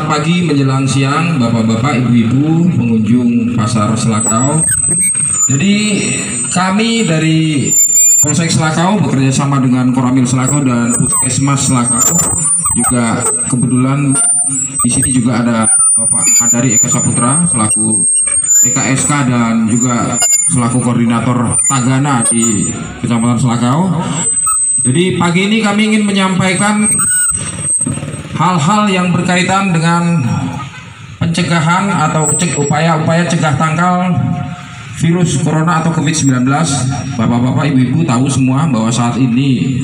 Selamat pagi menjelang siang, bapak-bapak, ibu-ibu, pengunjung pasar Selakau. Jadi kami dari Polsek Selakau bekerja sama dengan Koramil Selakau dan Puskesmas Selakau. Juga kebetulan di sini juga ada Bapak Adari Eka Saputra selaku PKSK dan juga selaku koordinator Tagana di Kecamatan Selakau. Jadi pagi ini kami ingin menyampaikan hal-hal yang berkaitan dengan pencegahan atau upaya-upaya cegah tangkal virus corona atau COVID-19. Bapak-bapak, ibu-ibu tahu semua bahwa saat ini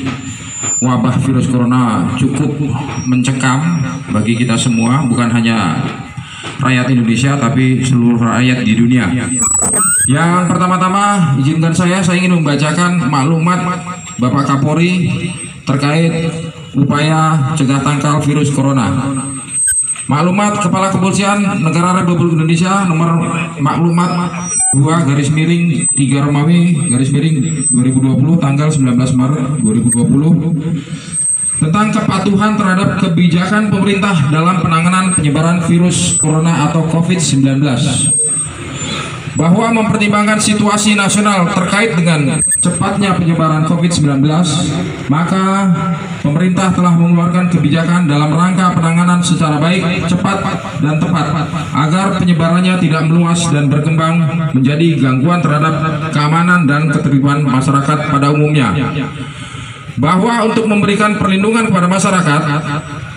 wabah virus corona cukup mencekam bagi kita semua, bukan hanya rakyat Indonesia tapi seluruh rakyat di dunia. Yang pertama-tama izinkan saya ingin membacakan maklumat Bapak Kapolri terkait upaya cegah tangkal virus corona. Maklumat Kepala Kepolisian Negara Republik Indonesia nomor maklumat 2/3 Romawi /2020 tanggal 19 Maret 2020 tentang kepatuhan terhadap kebijakan pemerintah dalam penanganan penyebaran virus corona atau COVID-19, bahwa mempertimbangkan situasi nasional terkait dengan cepatnya penyebaran COVID-19, maka pemerintah telah mengeluarkan kebijakan dalam rangka penanganan secara baik, cepat, dan tepat agar penyebarannya tidak meluas dan berkembang menjadi gangguan terhadap keamanan dan ketertiban masyarakat pada umumnya. Bahwa untuk memberikan perlindungan kepada masyarakat,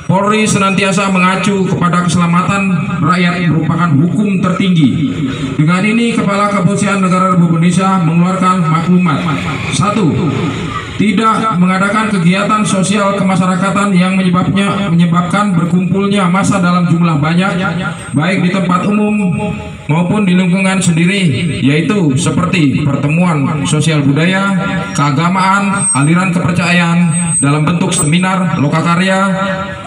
Polri senantiasa mengacu kepada keselamatan rakyat merupakan hukum tertinggi. Dengan ini, Kepala Kepolisian Negara Republik Indonesia mengeluarkan maklumat. 1. Tidak mengadakan kegiatan sosial kemasyarakatan yang menyebabkan berkumpulnya massa dalam jumlah banyak, baik di tempat umum maupun di lingkungan sendiri, yaitu seperti pertemuan sosial budaya, keagamaan, aliran kepercayaan dalam bentuk seminar, lokakarya,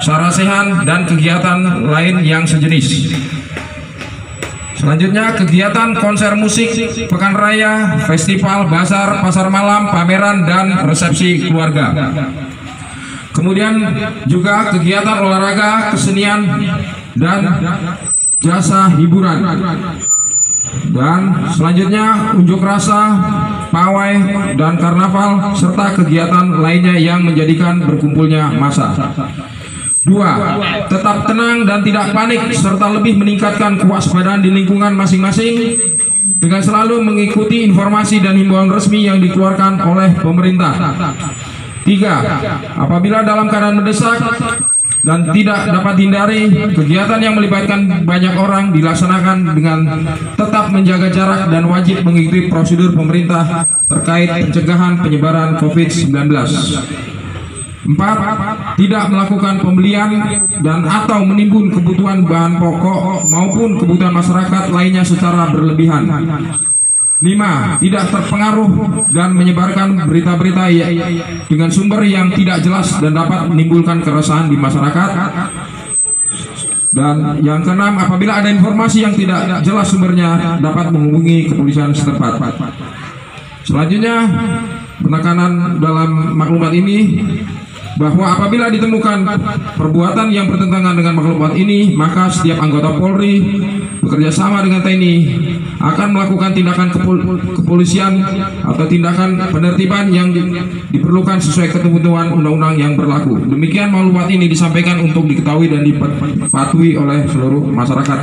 sarasehan, dan kegiatan lain yang sejenis. Selanjutnya, kegiatan konser musik, pekan raya, festival, bazar, pasar malam, pameran, dan resepsi keluarga. Kemudian juga kegiatan olahraga, kesenian, dan jasa hiburan. Dan selanjutnya unjuk rasa, pawai, dan karnaval, serta kegiatan lainnya yang menjadikan berkumpulnya massa. 2. Tetap tenang dan tidak panik serta lebih meningkatkan kewaspadaan di lingkungan masing-masing dengan selalu mengikuti informasi dan himbauan resmi yang dikeluarkan oleh pemerintah. 3. Apabila dalam keadaan mendesak dan tidak dapat dihindari, kegiatan yang melibatkan banyak orang dilaksanakan dengan tetap menjaga jarak dan wajib mengikuti prosedur pemerintah terkait pencegahan penyebaran COVID-19. 4. Tidak melakukan pembelian dan atau menimbun kebutuhan bahan pokok maupun kebutuhan masyarakat lainnya secara berlebihan. 5. Tidak terpengaruh dan menyebarkan berita-berita dengan sumber yang tidak jelas dan dapat menimbulkan keresahan di masyarakat. Dan yang keenam, apabila ada informasi yang tidak jelas sumbernya, dapat menghubungi kepolisian setempat. Selanjutnya, penekanan dalam maklumat ini bahwa apabila ditemukan perbuatan yang bertentangan dengan maklumat ini, maka setiap anggota Polri bekerja sama dengan TNI akan melakukan tindakan kepolisian atau tindakan penertiban yang diperlukan sesuai ketentuan undang-undang yang berlaku. Demikian maklumat ini disampaikan untuk diketahui dan dipatuhi oleh seluruh masyarakat.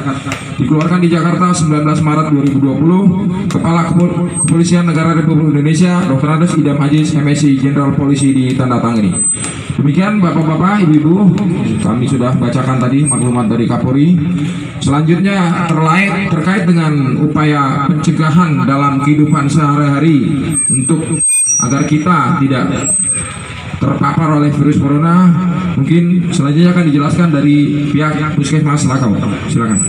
Dikeluarkan di Jakarta 19 Maret 2020, Kepala Kepolisian Negara Republik Indonesia Dr. Andes Idam Aziz, MSI Jenderal Polisi, ditandatangani. Demikian Bapak-bapak, Ibu-ibu, kami sudah bacakan tadi maklumat dari Kapolri. Selanjutnya terkait dengan upaya pencegahan dalam kehidupan sehari-hari untuk agar kita tidak terpapar oleh virus corona, mungkin selanjutnya akan dijelaskan dari pihak Puskesmas Selakau. Silakan.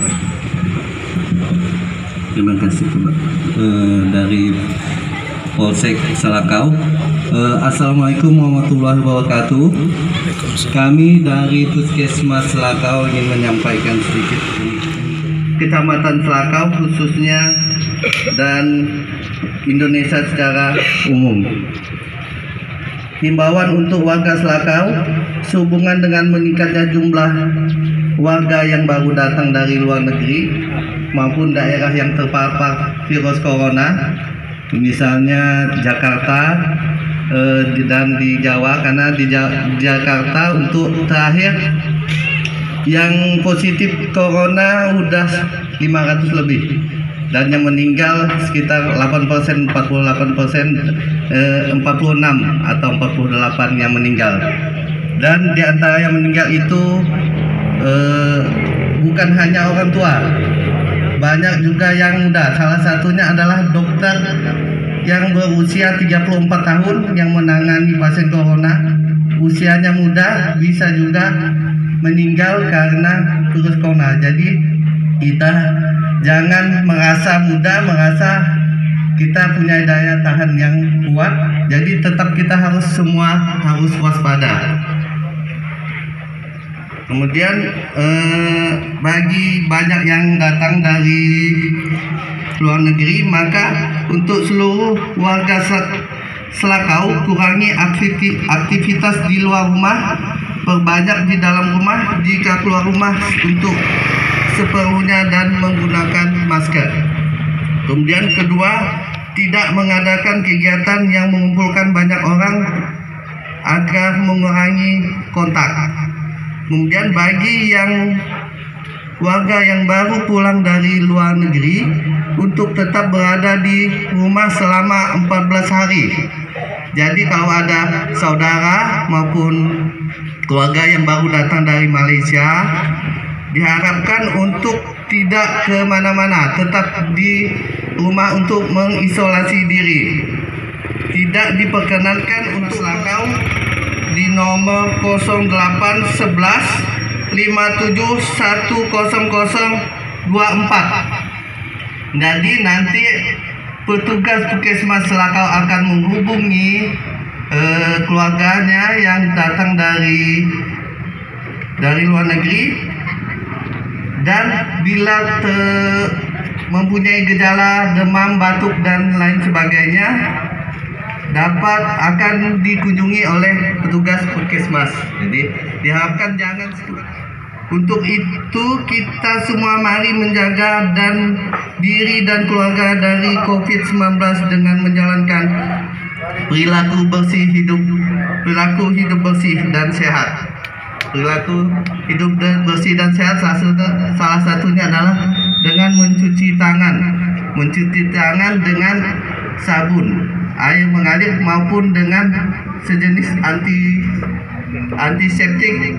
Terima kasih Pak. Dari Polsek Selakau. Assalamualaikum warahmatullahi wabarakatuh. Kami dari Puskesmas Selakau ingin menyampaikan sedikit Kecamatan Selakau khususnya dan Indonesia secara umum. Himbauan untuk warga Selakau sehubungan dengan meningkatnya jumlah warga yang baru datang dari luar negeri maupun daerah yang terpapar virus corona, misalnya Jakarta dan di Jawa, karena di Jakarta untuk terakhir yang positif corona udah 500 lebih dan yang meninggal sekitar 8%, 46 atau 48 yang meninggal. Dan di antara yang meninggal itu bukan hanya orang tua, banyak juga yang muda. Salah satunya adalah dokter yang berusia 34 tahun yang menangani pasien corona. Usianya muda, bisa juga meninggal karena virus corona. Jadi kita jangan merasa muda, merasa kita punya daya tahan yang kuat. Jadi tetap kita harus waspada. Kemudian bagi banyak yang datang dari luar negeri, maka untuk seluruh warga Selakau, kurangi aktivitas di luar rumah, perbanyak di dalam rumah. Jika keluar rumah untuk seperlunya dan menggunakan masker. Kemudian kedua, tidak mengadakan kegiatan yang mengumpulkan banyak orang agar mengurangi kontak. Kemudian bagi warga yang baru pulang dari luar negeri, untuk tetap berada di rumah selama 14 hari. Jadi kalau ada saudara maupun keluarga yang baru datang dari Malaysia, diharapkan untuk tidak kemana-mana, tetap di rumah untuk mengisolasi diri. Tidak diperkenankan untuk Selakau di nomor 0811 57100024. Jadi nanti petugas Puskesmas Selakau akan menghubungi keluarganya yang datang dari luar negeri, dan bila mempunyai gejala demam, batuk dan lain sebagainya akan dikunjungi oleh petugas Puskesmas. Jadi diharapkan jangan. Untuk itu kita semua mari menjaga diri dan keluarga dari COVID-19 dengan menjalankan perilaku hidup bersih dan sehat. Perilaku hidup bersih dan sehat salah satunya adalah dengan mencuci tangan dengan sabun, air mengalir maupun dengan sejenis antiseptik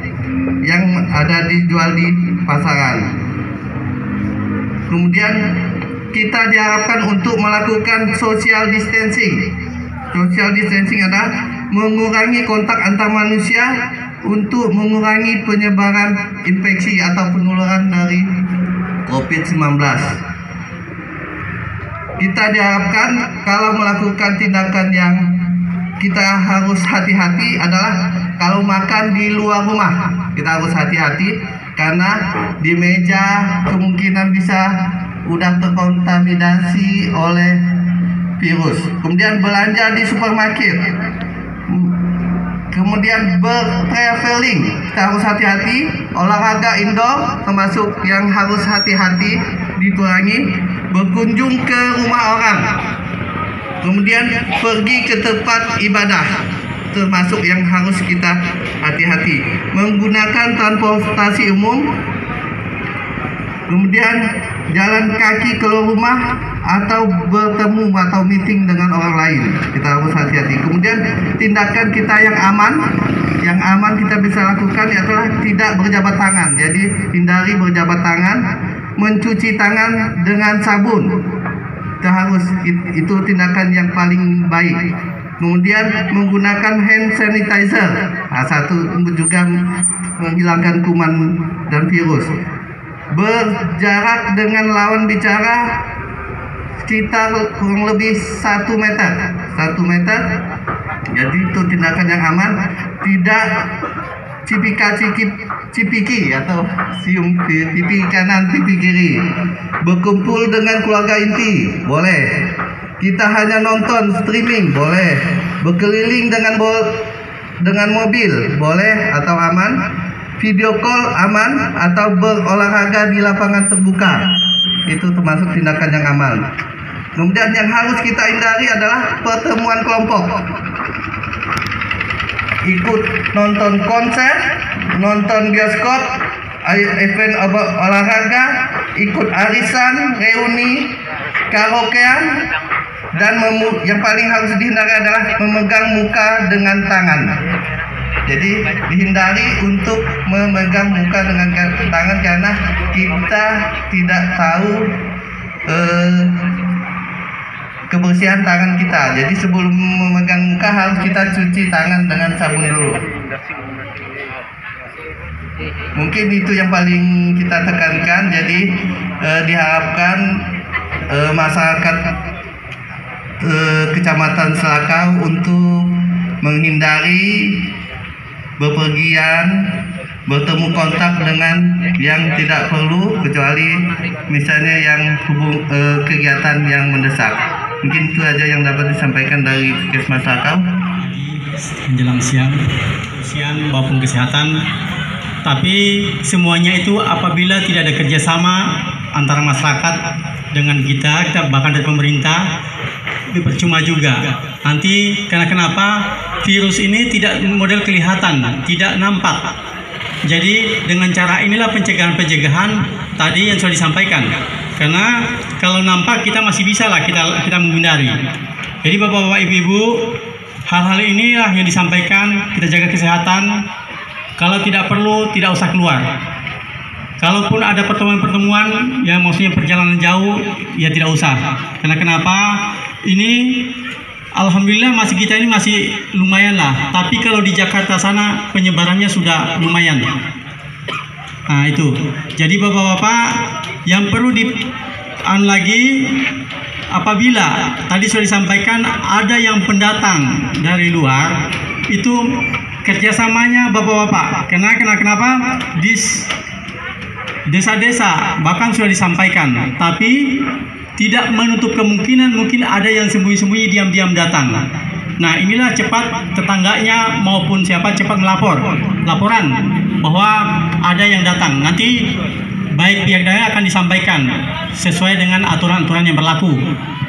yang dijual di pasaran. Kemudian kita diharapkan untuk melakukan social distancing. Social distancing adalah mengurangi kontak antar manusia untuk mengurangi penyebaran infeksi atau penularan dari COVID-19. Kita diharapkan kalau melakukan tindakan yang kita harus hati-hati adalah kalau makan di luar rumah. Kita harus hati-hati karena di meja kemungkinan bisa udah terkontaminasi oleh virus. Kemudian belanja di supermarket, kemudian bertraveling, kita harus hati-hati. Olahraga indoor termasuk yang harus hati-hati dikurangi. Berkunjung ke rumah orang, kemudian pergi ke tempat ibadah termasuk yang harus kita hati-hati. Menggunakan transportasi umum, kemudian jalan kaki keluar rumah atau bertemu atau meeting dengan orang lain, kita harus hati-hati. Kemudian tindakan kita yang aman kita bisa lakukan adalah tidak berjabat tangan. Jadi hindari berjabat tangan, mencuci tangan dengan sabun, itu tindakan yang paling baik. Kemudian menggunakan hand sanitizer, satu juga menghilangkan kuman dan virus. Berjarak dengan lawan bicara sekitar kurang lebih 1 meter. Jadi itu tindakan yang aman. Tidak cipiki atau cium pipi kanan pipi kiri. Berkumpul dengan keluarga inti boleh. Kita hanya nonton streaming boleh. Berkeliling dengan mobil boleh atau aman. video call aman atau berolahraga di lapangan terbuka. Itu termasuk tindakan yang aman. Kemudian yang harus kita hindari adalah pertemuan kelompok. Ikut nonton konser, nonton bioskop, event olahraga, ikut arisan, reuni, karaokean, dan yang paling harus dihindari adalah memegang muka dengan tangan. Jadi dihindari untuk memegang muka dengan tangan karena kita tidak tahu kebersihan tangan kita. Jadi sebelum memegang muka harus kita cuci tangan dengan sabun dulu. Mungkin itu yang paling kita tekankan. Jadi diharapkan masyarakat Kecamatan Selakau untuk menghindari bepergian, bertemu kontak dengan yang tidak perlu, kecuali misalnya yang kegiatan yang mendesak. Mungkin itu aja yang dapat disampaikan dari Puskesmas Selakau. Menjelang siang maupun kesehatan, tapi semuanya itu apabila tidak ada kerjasama antara masyarakat dengan kita bahkan dari pemerintah, itu percuma juga. Nanti kenapa virus ini tidak model kelihatan, tidak nampak. Jadi dengan cara inilah pencegahan tadi yang sudah disampaikan. Karena kalau nampak kita masih bisa lah kita menghindari. Jadi bapak-bapak, ibu-ibu, hal-hal inilah yang disampaikan. Kita jaga kesehatan. Kalau tidak perlu tidak usah keluar. Kalaupun ada pertemuan-pertemuan yang maksudnya perjalanan jauh, ya tidak usah. Karena kenapa? Ini alhamdulillah kita ini masih lumayan lah. Tapi kalau di Jakarta sana penyebarannya sudah lumayan. Nah itu. Jadi bapak-bapak yang perlu lagi, apabila tadi sudah disampaikan ada yang pendatang dari luar, itu kerjasamanya bapak-bapak. Kenapa? Di desa-desa bahkan sudah disampaikan, tapi tidak menutup kemungkinan mungkin ada yang sembunyi-sembunyi diam-diam datang. Nah inilah cepat tetangganya maupun siapa cepat laporan bahwa ada yang datang. Nanti baik pihak daerah akan disampaikan sesuai dengan aturan-aturan yang berlaku.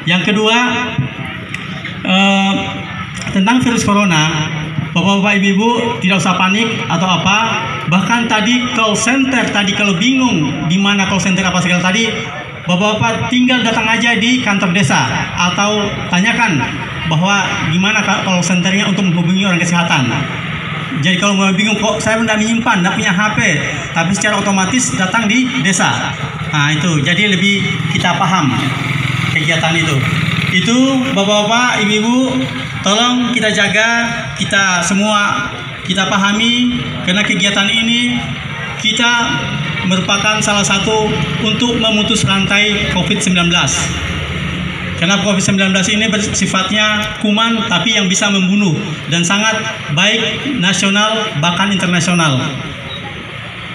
Yang kedua, tentang virus corona, bapak-bapak, ibu-ibu tidak usah panik atau apa. Bahkan tadi call center tadi kalau bingung di mana call center apa segala tadi, bapak-bapak tinggal datang aja di kantor desa atau tanyakan bahwa gimana call centernya untuk menghubungi orang kesehatan. Jadi kalau mau bingung kok saya tidak menyimpan, tidak punya HP, tapi secara otomatis datang di desa. Nah itu jadi lebih kita paham kegiatan itu. Itu bapak-bapak, ibu-ibu, tolong kita jaga, kita semua kita pahami, karena kegiatan ini kita merupakan salah satu untuk memutus rantai COVID-19. Karena COVID-19 ini bersifatnya kuman tapi yang bisa membunuh dan sangat baik nasional bahkan internasional.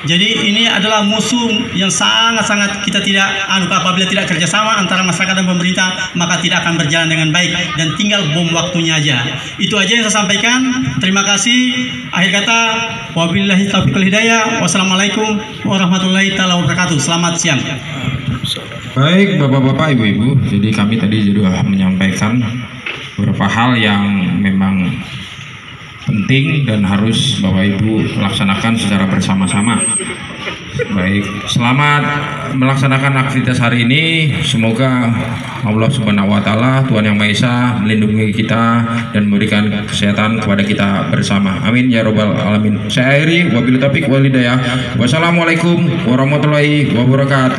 Jadi ini adalah musuh yang sangat-sangat kita tidak apabila tidak kerjasama antara masyarakat dan pemerintah, maka tidak akan berjalan dengan baik dan tinggal bom waktunya aja. Itu aja yang saya sampaikan. Terima kasih. Akhir kata, wabillahi taufiq wal hidayah. Wassalamualaikum warahmatullahi wabarakatuh. Selamat siang. Baik bapak-bapak, ibu-ibu, jadi kami tadi sudah menyampaikan beberapa hal yang memang penting dan harus bapak ibu laksanakan secara bersama-sama. Baik, selamat melaksanakan aktivitas hari ini. Semoga Allah Subhanahu wa Ta'ala, Tuhan Yang Maha Esa, melindungi kita dan memberikan kesehatan kepada kita bersama. Amin ya robbal alamin. Saya akhiri, wabillahi taufiq wal hidayah. Wassalamualaikum warahmatullahi wabarakatuh.